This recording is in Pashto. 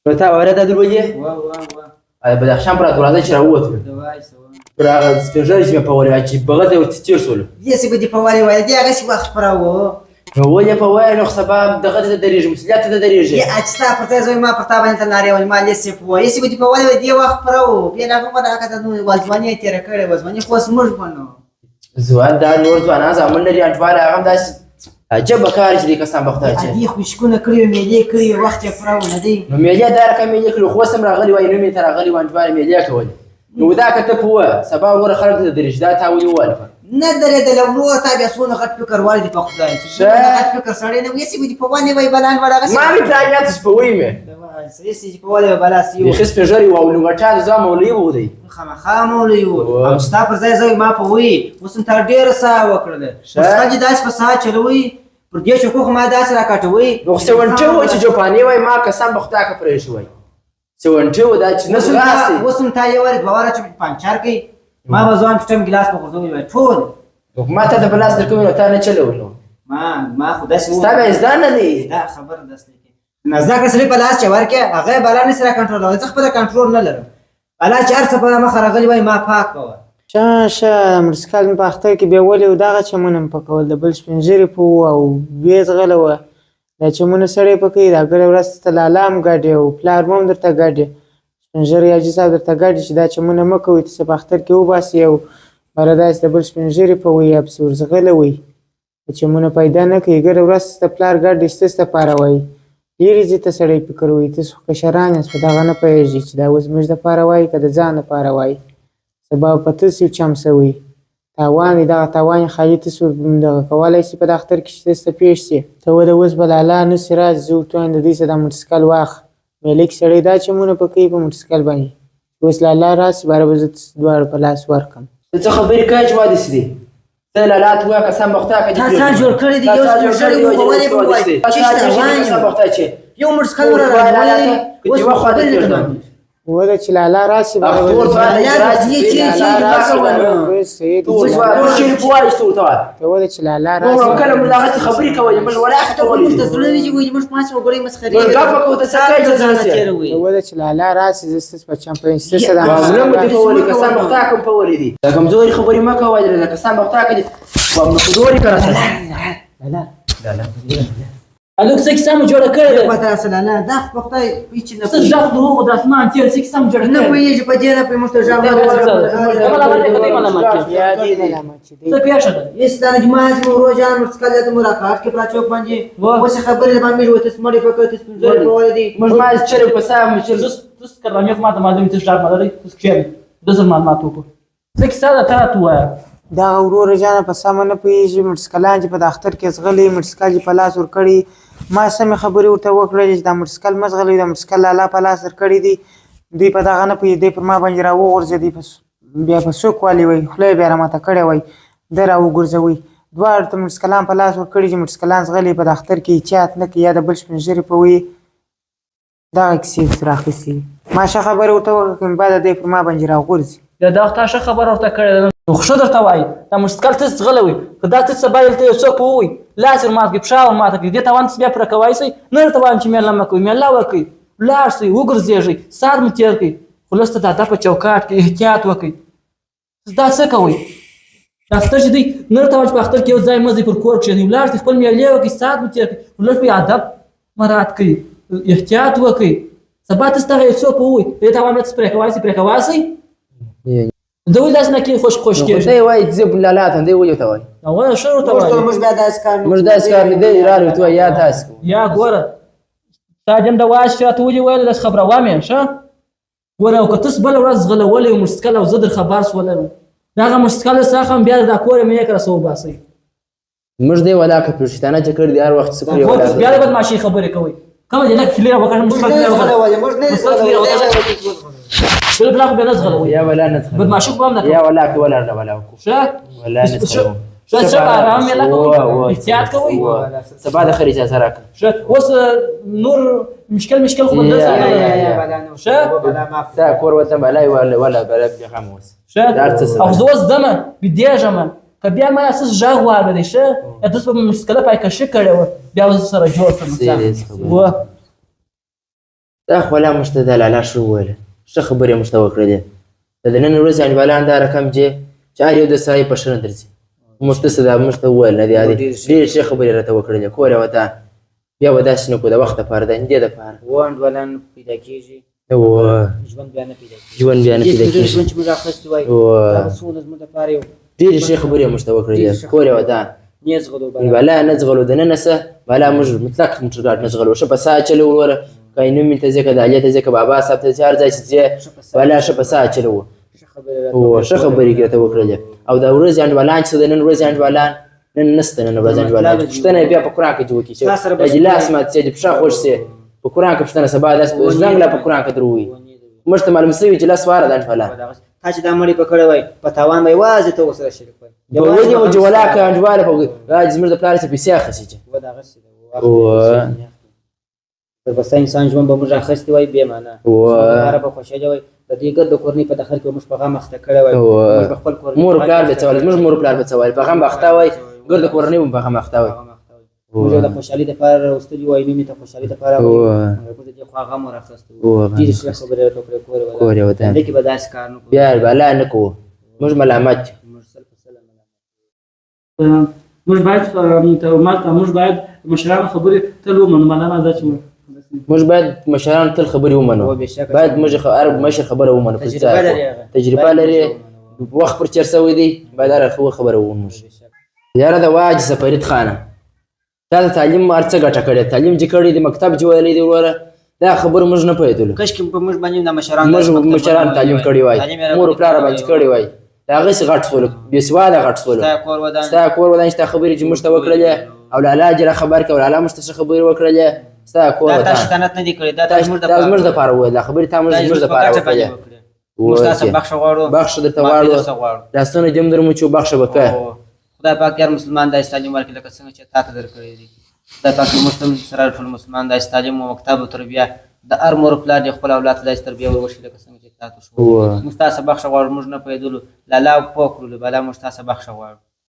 په تا واره دا دروځي بدخشان پر دروازه چې راووتل پر هغه سپین ږیري چې مې په وارې چې بغل ته ورته تېر شولو داسې به دې په وارې وایه دې هغسې وخت خپراوه نو ولې په وایه نو سبا دغه ته درېږي مسؤلیت ته درېږي چې ستا پر ځای زوی ما پر تا باندې ته نارې وایي ما داسې په وایه داسې به دې په وارې وایه دې وخت خپراوه بیا لا کومه دغه ته وزماني یې تېره کړې وزماني خو اوس موږ بنو ځوان دا نور ځوانان زامن لري انډوال هغه هم داسې عجبه کار چې دې کسان بخته دې خوشکونه کړي وي مېلې کړي وي وخت یې پوره نه دی نو مېلې دا رقم مېلې کړي خو اوس هم راغلي وایي نوم یې ته راغلي وو انډوال مېلې کولې نو دا که ته په ووایه سبا وګوره خلک ته درېږي دا تا ولې وویل نه درېدلی ورور تا بیا څونه غټ فکر والي دي په خدای چې غټ فکر سړی نه وي هسې به دې په ونې وایي بلا انډوال هغسې ما مې پلانیات سپوی مې هسې چې په ونې وایي بلا سي بیخي سپین ږیری وو او لنګټان زما مولوي و دی خامخا مولوي و او ستا پر ځای زوی ما په وایي اوس هم تا ډېره ساه وکړله مسخه دې داسې په ساه چلوي پر دې شکوخ ما داسې راکاټوي نو سونټي و چې جوپاني وایي ما قسم به خدای که پرېښی وایي سونټي و دا چې نه ځغاستې اوس هم تا یو وارې دوه واره چې پنچر کوي ما به ځوان پټم ګیلاس په غورځوي وایي ټول ما ته د بلاس درکوي نو تا نه چلوي نو ما خو داسې ستا به یې زده نه دی دا خبره داسې نه زده کړه سړي په لاس چې ورکړې هغه یې بلا نشي راکنټرولولی زه خپله کنټرول نه لرم بلا چې هر څه په مخه راغلي وایي ما پاک کوه شه مرسکال مې په اختر کې بیولې و دغه چمونه مې پکول د بل سپین ږیري په وو او بیا ځغله وه دا چمونه سړی پکوي دا ګډه ورځ ته لالا هم ګډې او پلار مو هم درته ګډې سپین ږیری حاجي صاحب درته ګډې چې دا چمونه مه کوئ تاسې په اختر کې وباسئ او بله داسې د بل سپین ږیري په وایي یا پسې ورځغله وایي چمونه پیدا نه کوي ګډه ورځ ته پلار ګډې ستاسې دپاره وایي لیرې ځي ته سړی فکر وایي تاسو خو کشران یاست په دغه نه پوهېږي چې دا اوس زموږ دپاره وایي که د ځان دپاره وایي سبا په تاسو چم سوي تاوان دغه تاوان خالي تاسو دغه کولی شي په د اختر کې چې تاسو ته پېښ شي ته ولې اوس به لالا نسي راځي زه ورته وایم د دوی څه دا موټرسایکل واخله میلې کې سړی دا چمونه پکوي په موټرسایکل باندې اوس لالا راسي باره به زه دواړه په لاس ورکړم ته څه خبرې کوې چې واده داسې دی ته لالا ته ووایه قسم به خدای که تا سا جوړ کړی دی یو سپین ږیری و په ونې به ووایي چېرته روان یم یو موټرسایکل ورراغلی اوس خو خبرې نه کوم وده چې لالا راسي لالا راځي چې وده چې لالا راسي کله موږ هغسې خبرې کوئ موږ ولا اخته موږ ته زړه وي چې وایي موږ پانس وګړی مسخرې وده چې لالا راسي زه ستاسو په چمپیونشپ ستاسو د معامله مو دې په ولې قسم به خدای کوم په ولې دي د کمزوري خبرې مه کوئ د قسم به خدای که کمزوري که الوک څه کیسه مو جوړه کړې ده پته راسله نه دا خو په خدای هېڅ نه څه غږ د هغو د اسمان تېر څه کیسه مو جوړه نه پوهېږي په دې نه پوهېږي موږ ته څه پېښه ده هېڅ دا نه جمعه چې مو ورور جان موټرسایکل دی ته ملاقات کې پراچوک باندې اوس یې خبرې د باندې وته سمړې پکړ ته سپین ږیري په ولې دي موږ ما چرې په ساه مو چرې تاسو کلامي خو ما ته معلوم تاسو ډار مالري تاسو کښېنئ د زر معلومات وکړو څه کیسه ده ته راته ووایه دغه وروره جانه په سمه نه پوهېږي موټرسایکلان چې په د اختر کې ځغلي موټرسایکل یې په لاس ورکړي ما سمې خبرې ورته وکړلې چې دا موټرسایکل مه ځغلوي دا موټرسایکل لالا په لاس درکړی دی دوی په دغه نه پوهېږي دی پر ما باندې راوغورځېدی بیا په څوک والي وایي خوله یې بیا راماته کړې وایي ده راوګرځوئ دواړو ته موټرسایکلان په لاس ورکړي چې موټرسایکلان ځغلي په د اختر کې احتیاط نه کوي یا د بل سپین ږیري په وایي دغه کیسې ورته راخیستي ما ښه خبرې ورته وکړه بعد دی پر ما باندې راغورځي بیا دا تا ښه خبره ورته کړې ده نو خو ښه درته وایي دا موټرسایکل ته ځغلوئ که دا ته سبا دلته یو څوک ووایي لاس ور مات کړي پښه ور ماته کړي دې تاوان تاسو بیا پوره کولی شئ نه درته وایم چې میله مه کوئ میله وکړئ ولاړ شئ وګرځېږئ ساعت مو تېر کړئ خو لږ ته د ادب په چوکاټ کې احتیاط وکړئ دا څه کوئ دا اختر چې دی نه درته وایم چې په اختر کې یو ځای مه ځئ پر کور کښېنئ ولاړ شئ خپل میلې وکړئ ساعت مو تېر کړئ خو لږ په ادب مراعات کړئ احتیاط وکړئ سبا تاسو دغه یو څوک ووایي دې تاوان بیا تاسو پرې کولی شئ پرې کولی شئ ده ولې داسې نه کېږي خوش کېږي دی وایي چې زه لالا ته دی ولې ورته وایي هغه ښه ورته وایي موږ بیا داسې کار موږ داسې کار نه دی راغلی ورته وایي یا داسې کوو یا ګوره تا دې هم د وایس چې راته ولې ویل داسې خبروام یې ښه ګوره او که تاسو بله ورځ ځغلولی یو موټرسایکل او زه در خبر شولم د هغه موټرسایکل څخه هم بیا دا کور یې مې کړه څه وباسئ موږ دی ولا که پېښتانه چې کړي دي هر وخت څه کړي ولا بیا د بدماشۍ خبرې کوئ کومه دې لږ کلیر وکړه بل بلا خو بیا نه ځغلوئ یا ولا نه بدماشي خو هم نه کوئ یا ولا که ولا نه ولا وکړو ښه ولا نه څه ښه ارام میله کوئ احتیاط کوئ سبا د خیر اجازه راکړه ښه اوس نور مشکل خو به ښه تا کور وطن بلای ولا بلا بېغم اوس ښه او زه اوس ځمه بېدېږم که بیا ما څه غږ واورېدی ښه یا تاسو به موټرسایکله پایکشي کړې وه بیا به زه سره جوړ کړم دا خو لا موږ ته د لالا ښه وویله ښه خبرې موږ ته وکړلې د نن ورځې انډیوالان دا رقم چې هر یو د سړی په ښه نه درځي موږ ته دا موږ ته وویل نه دی ډېرې ښې خبرې راته وکړلې کور یې وطن بیا به داسې نه کړو د وخت دپاره د همدې دپاره انډولان پیدا کېږي ژوند بیا نه پیدا کېږي ژوند بیا نه پیدا کېږي ژوند چې موږ اخیستی وای دا به څومره زموږ دپاره یو ډېرې ښې خبرې موږ ته وکړلې کور یې وطن نه زغلو بالا نه زغلو دننه څه بالا موږ مطلق موټرګاډ نه زغلو ښه په ساعت چلو وروره که نوم ته ځې که د علي ته ځې که بابا صاحب ته ځې هر ځای چې ځې بالا ښه په ساعت چلو ښه خبرې راته وکړلې او د ورځې انډیوالان چې د نن ورځې انډیوالان نن نشته نن ورځ انډیوالان پوښتنه یې بیا په قرآن کې وکړي چې د ګیلاس مات شي د پښه خوږ شي په قرآن کې پوښتنه سبا داسې زنګ لا په قرآن کې در ووایي موږ ته معلوم شوي چې لاس واره د انډیوالان تا چې دا مړی پکړی وای په تاوان به یوازې ته ورسره شریک وای ولې مو جولا که انډیواله په زموږ د پلار څخه پیسې اخیستې چې تر بسه انسان ژوند به موږ اخیستی وای بې معنا هغه به خوشحاله وای د دې ګرد د کورنۍ په داخل کې موږ په غم اخته کړی وای موږ په خپل کورنۍ مور پلار به څه وایي زموږ مور پلار به څه وایي په غم اخته وای ګرد د کورنۍ هم په غم اخته وای موږ د خوشحالۍ دپاره راوستلي وای مې ته خوشحالۍ دپاره موږ د دې خوا غم ور اخیستی وای ډېرې ښې خبرې راته وکړې کور یې وطن دې کې به داسې کار نه کوو بیا بالا نه کوو موږ ملامت موږ سل په سله ملامت موږ باید موږ باید مشرانو خبرې تل ومنو معنا دا چې موږ باید مشران تل خبرې ومنو باید موږ هر مشر خبره ومنو تجربه لري وخت پر چېر شوی دی باید هر خبره ومنو یاره د واج سفرید خانه تا د تعلیم هر څه ګټه کړې تعلیم چې کړی دی مکتب چې ویلی دی وروره دا خبره موږ نه پوهېدلو کاشکې په موږ باندې د مشران تعلیم کړی وای مور پلار باندې کړی وای د هغسې غټ شولو بېسواده غټ شولو ستا کور ودان چې تا خبرې چې موږ ته وکړلې او لالا جره خبر کړه او لالا موږ ته ښه خبرې وکړلې ستا کور دا تاسو خیانت نه دي کړی دا زموږ دپاره وویل دا خبرې تا موږ دپاره وکړلې موږ تاسو بخښه غواړو بخښه درته غواړو لاسونه دې هم در مچو بخښه به که خدای پاک هر مسلمان داسې تعلیم ورکړي لکه څنګه چې تا ته درکړی دي خدای پاک موږ ته سره ټول مسلمان داسې تعلیم او مکتب او تربیه د هر مور پلار دې خپل اولاد ته داسې تربیه وکړي لکه څنګه چې تا ته شو موږ تاسو بخښه غواړو موږ نه پوهېدلو لالا پوه کړلو بالا موږ تاسو بخښه غواړو